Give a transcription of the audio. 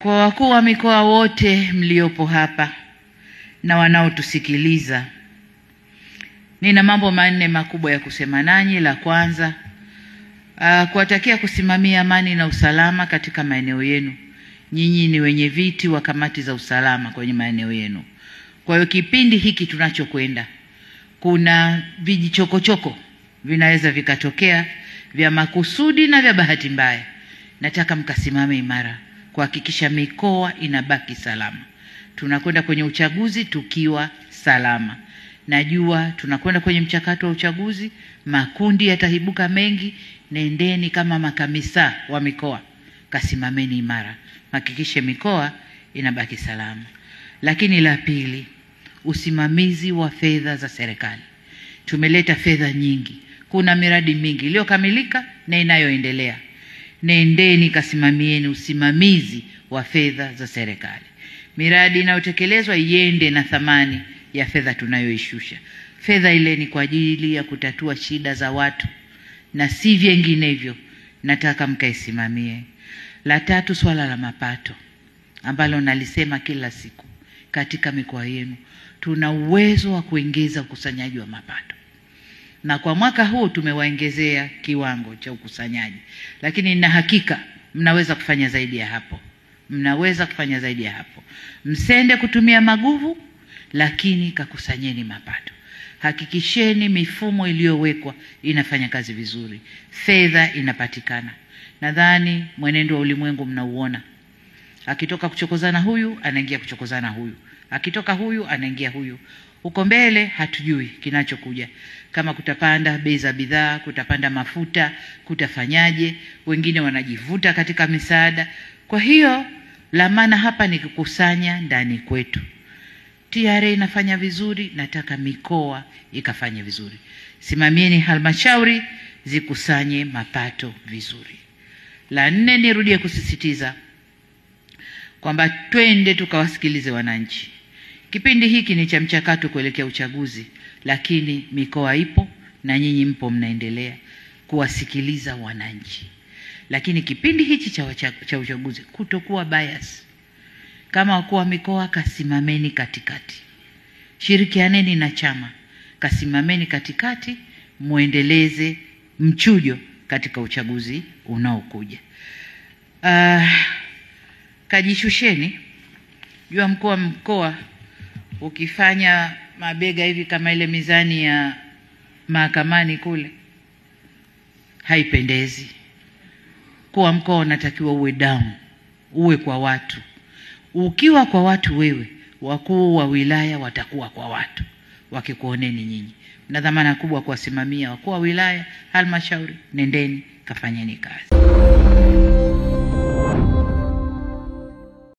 Kwa wakuu wa mikoa wote mliopo hapa na wanaotusikiliza, nina mambo manne makubwa ya kusema nanyi. La kwanza, kuwatakia kusimamia amani na usalama katika maeneo yenu. Nyinyi ni wenye viti wa kamati za usalama kwenye maeneo yenu. Kwa hiyo kipindi hiki tunachokwenda, kuna vijichokochoko vinaweza vikatokea vya makusudi na vya bahati mbaya. Nataka mkasimame imara kuhakikisha mikoa inabaki salama. Tunakwenda kwenye uchaguzi tukiwa salama. Najua tunakwenda kwenye mchakato wa uchaguzi, makundi yatahibuka mengi. Nendeni kama makamisa wa mikoa, kasimameni imara, hakikishe mikoa inabaki salama. Lakini la pili, usimamizi wa fedha za serikali. Tumeleta fedha nyingi, kuna miradi mingi iliyokamilika na inayoendelea. Nendeni kasimamieni usimamizi wa fedha za serikali. Miradi inayotekelezwa iende na thamani ya fedha tunayoishusha. Fedha ile ni kwa ajili ya kutatua shida za watu na si vinginevyo. Nataka mkaisimamie. La tatu, swala la mapato ambalo nalisema kila siku. Katika mikoa yenu tuna uwezo wa kuongeza ukusanyaji wa mapato, na kwa mwaka huu tumewaongezea kiwango cha ukusanyaji, lakini nina hakika mnaweza kufanya zaidi ya hapo. Mnaweza kufanya zaidi ya hapo. Msende kutumia maguvu, lakini kakusanyeni mapato. Hakikisheni mifumo iliyowekwa inafanya kazi vizuri, fedha inapatikana. Nadhani mwenendo wa ulimwengu mnauona. Akitoka kuchokozana huyu, anaingia kuchokozana huyu. Akitoka huyu, anaingia huyu. Huko mbele hatujui kinachokuja. Kama kutapanda bei za bidhaa, kutapanda mafuta, kutafanyaje. Wengine wanajivuta katika misaada. Kwa hiyo la maana hapa ni kukusanya ndani kwetu. TRA inafanya vizuri, nataka mikoa ikafanye vizuri. Simamieni halmashauri zikusanye mapato vizuri. La nne, nirudie kusisitiza kwamba twende tukawasikilize wananchi. Kipindi hiki ni cha mchakato kuelekea uchaguzi, lakini mikoa ipo na nyinyi mpo mnaendelea kuwasikiliza wananchi. Lakini kipindi hichi cha uchaguzi kutokuwa bias. Kama wakuu wa mikoa, kasimameni katikati. Shirikianeni na chama, kasimameni katikati, muendeleze mchujo katika uchaguzi unaokuja. Kajishusheni. Jua mkuu wa mkoa ukifanya mabega hivi kama ile mizani ya mahakamani kule, haipendezi. Kwa mkoa unatakiwa uwe down, uwe kwa watu. Ukiwa kwa watu wewe, wakuu wa wilaya watakuwa kwa watu, wakikuoneni nyinyi. Na dhamana kubwa kuwasimamia wakuu wa wilaya, halmashauri. Nendeni kafanyeni kazi.